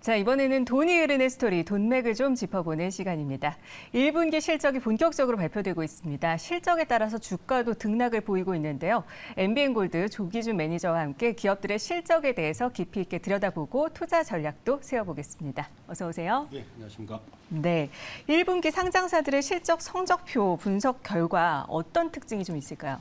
자, 이번에는 돈이 흐르는 스토리, 돈맥을 좀 짚어보는 시간입니다. 1분기 실적이 본격적으로 발표되고 있습니다. 실적에 따라서 주가도 등락을 보이고 있는데요. MBN골드 조기준 매니저와 함께 기업들의 실적에 대해서 깊이 있게 들여다보고 투자 전략도 세워보겠습니다. 어서 오세요. 네, 안녕하십니까. 네, 1분기 상장사들의 실적 성적표 분석 결과 어떤 특징이 좀 있을까요?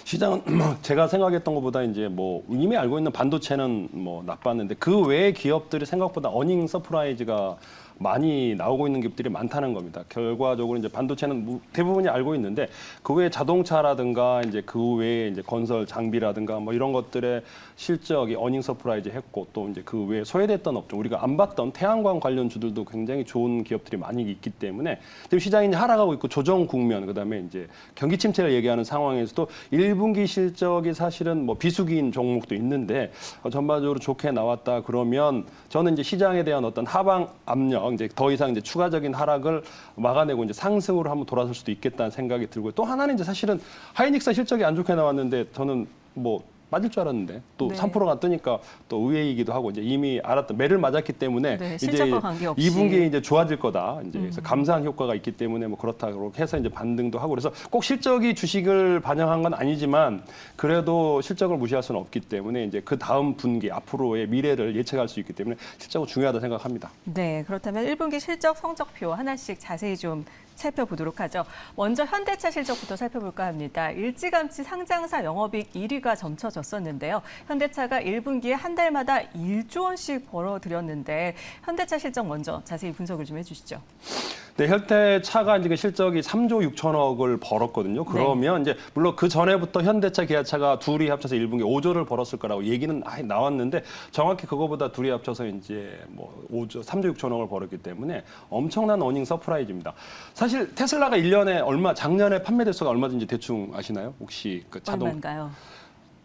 시장은 제가 생각했던 것보다 이제 뭐 이미 알고 있는 반도체는 뭐 나빴는데 그 외의 기업들이 생각보다 어닝 서프라이즈가 많이 나오고 있는 기업들이 많다는 겁니다. 결과적으로 이제 반도체는 대부분이 알고 있는데 그 외에 자동차라든가 이제 그 외에 이제 건설 장비라든가 뭐 이런 것들의 실적이 어닝 서프라이즈 했고 또 이제 그 외에 소외됐던 업종 우리가 안 봤던 태양광 관련 주들도 굉장히 좋은 기업들이 많이 있기 때문에 지금 시장이 이제 하락하고 있고 조정 국면 그다음에 이제 경기 침체를 얘기하는 상황에서도 1분기 실적이 사실은 뭐 비수기인 종목도 있는데 전반적으로 좋게 나왔다 그러면 저는 이제 시장에 대한 어떤 하방 압력 이제 더 이상 이제 추가적인 하락을 막아내고 이제 상승으로 한번 돌아설 수도 있겠다는 생각이 들고요. 또 하나는 이제 사실은 하이닉스 실적이 안 좋게 나왔는데 저는 뭐 맞을 줄 알았는데 또 네. 3%가 뜨니까 또 의외이기도 하고 이제 이미 알았던 매를 맞았기 때문에 네, 이제 실적과 관계없이. 2분기에 이제 좋아질 거다. 이제 그래서 감사한 효과가 있기 때문에 뭐 그렇다고 해서 이제 반등도 하고 그래서 꼭 실적이 주식을 반영한 건 아니지만 그래도 실적을 무시할 수는 없기 때문에 이제 그 다음 분기 앞으로의 미래를 예측할 수 있기 때문에 실적은 중요하다 생각합니다. 네, 그렇다면 1분기 실적 성적표 하나씩 자세히 좀 살펴보도록 하죠. 먼저 현대차 실적부터 살펴볼까 합니다. 일찌감치 상장사 영업이익 1위가 점쳐졌었는데요. 현대차가 1분기에 한 달마다 1조 원씩 벌어들였는데 현대차 실적 먼저 자세히 분석을 좀 해주시죠. 네, 현대차가 이제 실적이 3조 6천억을 벌었거든요. 그러면 이제 물론 그 전에부터 현대차, 기아차가 둘이 합쳐서 1분기 5조를 벌었을 거라고 얘기는 나왔는데 정확히 그거보다 둘이 합쳐서 이제 뭐 3조 6천억을 벌었기 때문에 엄청난 어닝 서프라이즈입니다. 사실 테슬라가 1년에 작년에 판매 대수가 얼마든지 대충 아시나요? 혹시 그 자동 얼마인가요?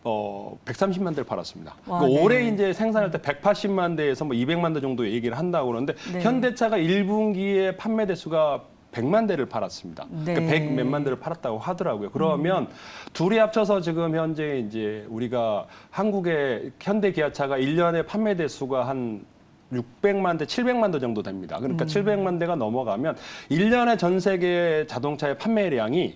130만 대를 팔았습니다. 와, 그러니까 네. 올해 이제 생산할 때 180만 대에서 뭐 200만 대 정도 얘기를 한다고 그러는데 네. 현대차가 1분기에 판매 대수가 100만 대를 팔았습니다. 네. 그러니까 100 몇만 대를 팔았다고 하더라고요. 그러면 둘이 합쳐서 지금 현재 이제 우리가 한국의 현대 기아차가 1년에 판매 대수가 한 600만 대, 700만 대 정도 됩니다. 그러니까 700만 대가 넘어가면 1년에 전 세계 자동차의 판매량이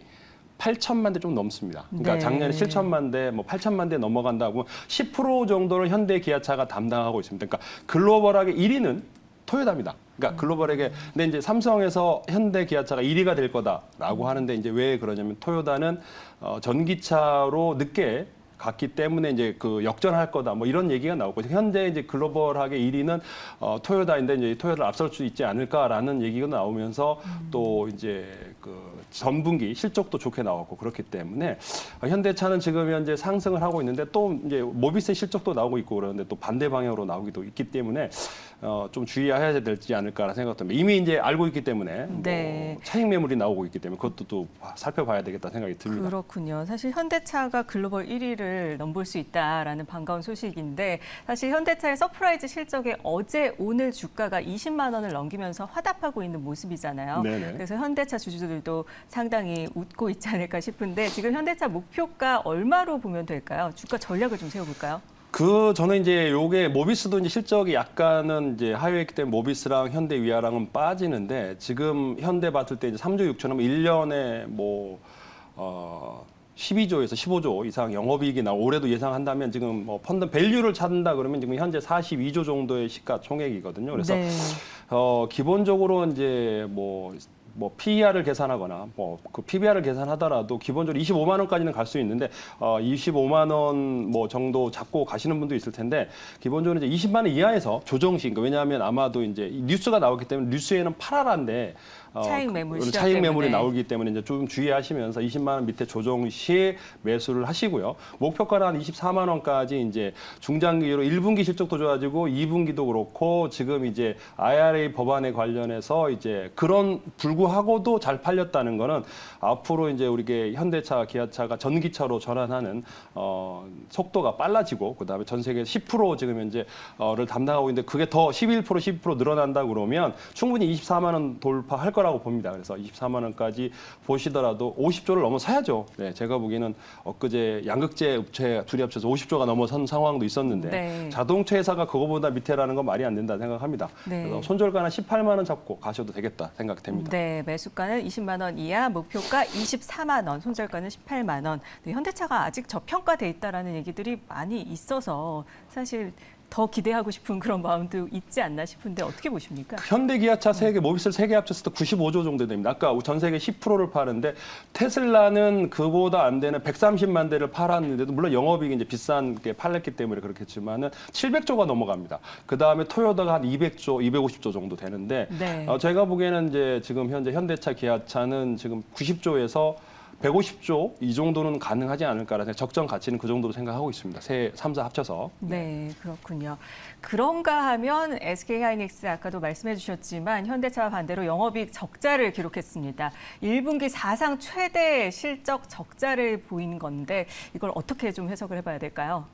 8천만 대 좀 넘습니다. 그러니까 네. 작년에 7천만 대, 뭐 8천만 대 넘어간다고 10% 정도를 현대 기아차가 담당하고 있습니다. 그러니까 글로벌하게 1위는 토요타입니다. 그러니까 글로벌하게 근데 이제 삼성에서 현대 기아차가 1위가 될 거다라고 하는데 이제 왜 그러냐면 토요타는 전기차로 늦게 갔기 때문에 이제 그 역전할 거다 뭐 이런 얘기가 나오고 현재 이제 글로벌하게 1위는 토요타인데 이제 토요타를 앞설 수 있지 않을까라는 얘기가 나오면서 또 이제 그 전분기 실적도 좋게 나왔고 그렇기 때문에 현대차는 지금 현재 상승을 하고 있는데 또 이제 모비스의 실적도 나오고 있고 그러는데 또 반대 방향으로 나오기도 있기 때문에 좀 주의해야 되지 않을까라는 생각도 이미 이제 알고 있기 때문에 네. 뭐 차익 매물이 나오고 있기 때문에 그것도 또 살펴봐야 되겠다 생각이 듭니다. 그렇군요. 사실 현대차가 글로벌 1위를 넘볼 수 있다라는 반가운 소식인데 사실 현대차의 서프라이즈 실적에 어제 오늘 주가가 20만 원을 넘기면서 화답하고 있는 모습이잖아요. 네네. 그래서 현대차 주주들도 상당히 웃고 있지 않을까 싶은데 지금 현대차 목표가 얼마로 보면 될까요? 주가 전략을 좀 세워볼까요? 저는 이제 요게 모비스도 이제 실적이 약간은 이제 하회했기 때문에 모비스랑 현대 위아랑은 빠지는데 지금 현대 봤을 때 이제 3조 6천억 1년에 뭐 12조에서 15조 이상 영업이익이 올해도 예상한다면 지금 뭐 펀드 밸류를 찾는다 그러면 지금 현재 42조 정도의 시가총액이거든요. 그래서 네. 기본적으로 이제 뭐 PER을 계산하거나 그 PBR을 계산하더라도 기본적으로 25만 원까지는 갈 수 있는데 25만 원 뭐 정도 잡고 가시는 분도 있을 텐데 기본적으로 이제 20만 원 이하에서 조정시 그러니까 왜냐하면 아마도 이제 뉴스가 나왔기 때문에 뉴스에는 팔아라인데 차익 매물 시작 차익 매물이 때문에. 나오기 때문에 이제 좀 주의하시면서 20만 원 밑에 조정 시 매수를 하시고요. 목표가는 한 24만 원까지 이제 중장기로 1분기 실적도 좋아지고 2분기도 그렇고 지금 이제 IRA 법안에 관련해서 이제 그런 불구 불구하고도 잘 팔렸다는 거는 앞으로 이제 우리 현대차, 기아차가 전기차로 전환하는 속도가 빨라지고 그다음에 전 세계 10% 지금 현재를 담당하고 있는데 그게 더 11%, 12% 늘어난다 그러면 충분히 24만 원 돌파할 거라고 봅니다. 그래서 24만 원까지 보시더라도 50조를 넘어서야죠. 네, 제가 보기에는 엊그제 양극재 업체 둘이 합쳐서 50조가 넘어선 상황도 있었는데 네. 자동차 회사가 그거보다 밑에라는 건 말이 안 된다 생각합니다. 네. 그래서 손절가는 18만 원 잡고 가셔도 되겠다 생각됩니다. 네, 매수가는 20만 원 이하, 목표가 24만 원, 손절가는 18만 원. 네, 현대차가 아직 저평가돼 있다라는 얘기들이 많이 있어서 사실 더 기대하고 싶은 그런 마음도 있지 않나 싶은데 어떻게 보십니까? 현대, 기아차 모비스 세 개 합쳤을 때 95조 정도 됩니다. 아까 전 세계 10%를 파는데 테슬라는 그보다 안 되는 130만 대를 팔았는데도 물론 영업이익이 이제 비싼 게 팔렸기 때문에 그렇겠지만은 700조가 넘어갑니다. 그 다음에 토요타가 한 200조, 250조 정도 되는데 네. 제가 보기에는 이제 지금 현재 현대차, 기아차는 지금 90조에서 150조 이 정도는 가능하지 않을까라는 적정 가치는 그 정도로 생각하고 있습니다. 세 3사 합쳐서. 네, 그렇군요. 그런가 하면 SK하이닉스 아까도 말씀해 주셨지만 현대차와 반대로 영업이익 적자를 기록했습니다. 1분기 사상 최대 실적 적자를 보인 건데 이걸 어떻게 좀 해석을 해봐야 될까요?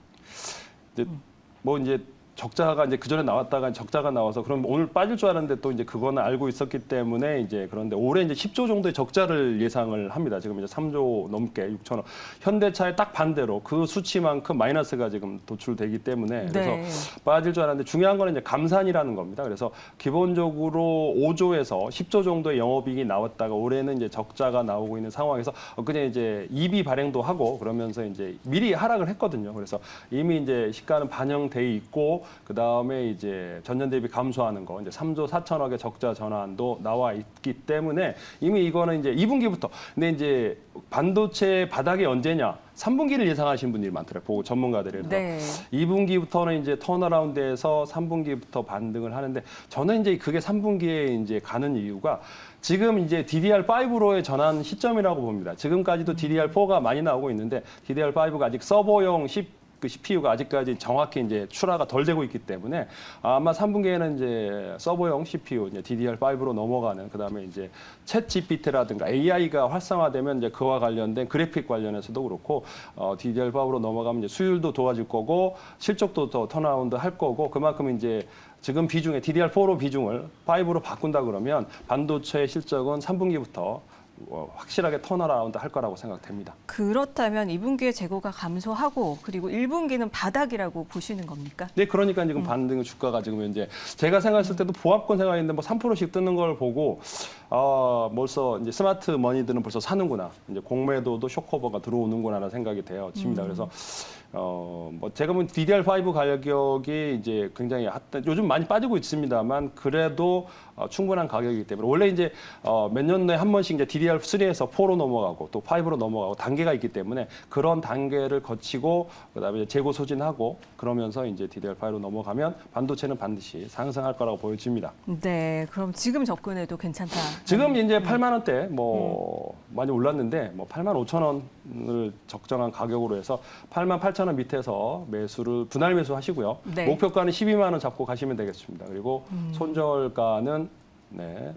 뭐 이제 적자가 이제 그 전에 나왔다가 적자가 나와서 그럼 오늘 빠질 줄 알았는데 또 이제 그거는 알고 있었기 때문에 이제 그런데 올해 이제 10조 정도의 적자를 예상을 합니다. 지금 이제 3조 넘게 6천억. 현대차의 딱 반대로 그 수치만큼 마이너스가 지금 도출되기 때문에 그래서 네. 빠질 줄 알았는데 중요한 거는 이제 감산이라는 겁니다. 그래서 기본적으로 5조에서 10조 정도의 영업이익이 나왔다가 올해는 이제 적자가 나오고 있는 상황에서 그냥 이제 EB 발행도 하고 그러면서 이제 미리 하락을 했거든요. 그래서 이미 이제 시가는 반영돼 있고 그 다음에 이제 전년 대비 감소하는 거 이제 3조 4천억의 적자 전환도 나와 있기 때문에 이미 이거는 이제 2분기부터 근데 이제 반도체 바닥이 언제냐 3분기를 예상하시는 분들이 많더라고요. 보고 전문가들이. 네. 2분기부터는 이제 턴어라운드에서 3분기부터 반등을 하는데 저는 이제 그게 3분기에 이제 가는 이유가 지금 이제 DDR5로의 전환 시점이라고 봅니다. 지금까지도 DDR4가 많이 나오고 있는데 DDR5가 아직 서버용 그 CPU가 아직까지 정확히 이제 출하가 덜 되고 있기 때문에 아마 3분기에는 이제 서버용 CPU 이제 DDR5로 넘어가는 그다음에 이제 챗 GPT라든가 AI가 활성화되면 이제 그와 관련된 그래픽 관련해서도 그렇고 DDR5로 넘어가면 이제 수율도 좋아질 거고 실적도 더 턴어라운드 할 거고 그만큼 이제 지금 비중에 DDR4로 비중을 5로 바꾼다 그러면 반도체의 실적은 3분기부터 확실하게 턴어라운드 할 거라고 생각됩니다. 그렇다면 2분기에 재고가 감소하고 그리고 1분기는 바닥이라고 보시는 겁니까? 네, 그러니까 지금 반등 주가가 지금 이제 제가 생각했을 때도 보합권 생각했는데 뭐 3%씩 뜨는 걸 보고 벌써 이제 스마트 머니들은 벌써 사는구나. 이제 공매도도 쇼커버가 들어오는구나라는 생각이 되어집니다. 그래서 뭐 제가 보면 DDR5 가격이 이제 굉장히 요즘 많이 빠지고 있습니다만 그래도 충분한 가격이기 때문에 원래 이제 몇 년 내에 한 번씩 이제 DDR3에서 4로 넘어가고 또 5로 넘어가고 단계가 있기 때문에 그런 단계를 거치고 그다음에 재고 소진하고 그러면서 이제 DDR5로 넘어가면 반도체는 반드시 상승할 거라고 보여집니다. 네, 그럼 지금 접근해도 괜찮다. 지금 이제 8만 원대 뭐 많이 올랐는데 뭐 8만 5천 원을 적정한 가격으로 해서 8만 8천 원 밑에서 매수를 분할 매수하시고요. 네. 목표가는 12만 원 잡고 가시면 되겠습니다. 그리고 손절가는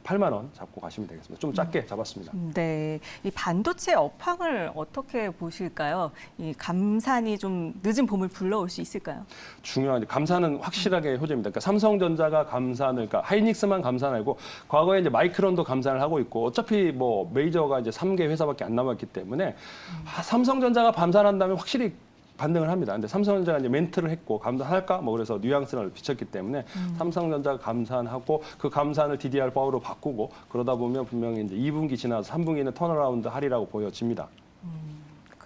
8만 원 잡고 가시면 되겠습니다. 좀 작게 잡았습니다. 네, 이 반도체 업황을 어떻게 보실까요? 이 감산이 좀 늦은 봄을 불러올 수 있을까요? 중요한 감산은 확실하게 효제입니다. 그러니까 삼성전자가 감산을, 그러니까 하이닉스만 감산하고 과거에 이제 마이크론도 감산을 하고 있고 어차피 뭐 메이저가 이제 3개 회사밖에 안 남았기 때문에 삼성전자가 감산한다면 확실히 반등을 합니다. 근데 삼성전자가 이제 멘트를 했고 감산할까? 뭐 그래서 뉘앙스를 비쳤기 때문에 삼성전자가 감산하고 그 감산을 DDR4로 바꾸고 그러다 보면 분명히 이제 2분기 지나서 3분기는 턴어라운드 하리라고 보여집니다.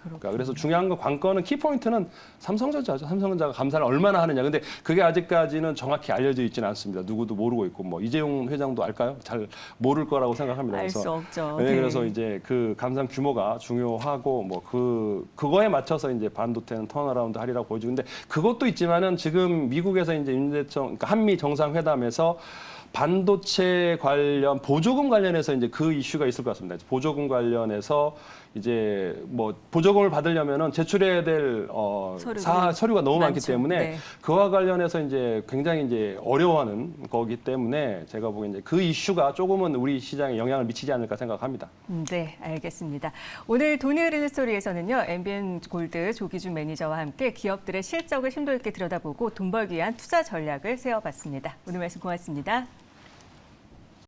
그러니까 그래서 중요한 건 관건은 키포인트는 삼성전자죠. 삼성전자가 감산을 얼마나 하느냐. 근데 그게 아직까지는 정확히 알려져 있지는 않습니다. 누구도 모르고 있고 뭐 이재용 회장도 알까요? 잘 모를 거라고 생각합니다. 알 수 없죠. 네, 네. 그래서 이제 그 감산 규모가 중요하고 뭐 그거에 맞춰서 이제 반도체는 턴어라운드 하리라고 보여지는데 그것도 있지만은 지금 미국에서 이제 그러니까 한미 정상회담에서 반도체 관련 보조금 관련해서 이제 그 이슈가 있을 것 같습니다. 보조금 관련해서 이제 뭐 보조금을 받으려면은 제출해야 될 서류가 너무 많기 많죠. 때문에 네. 그와 관련해서 이제 굉장히 이제 어려워하는 거기 때문에 제가 보기엔 이제 그 이슈가 조금은 우리 시장에 영향을 미치지 않을까 생각합니다. 네, 알겠습니다. 오늘 돈이 흐르는 스토리에서는요, MBN 골드 조기준 매니저와 함께 기업들의 실적을 심도 있게 들여다보고 돈 벌기 위한 투자 전략을 세워봤습니다. 오늘 말씀 고맙습니다.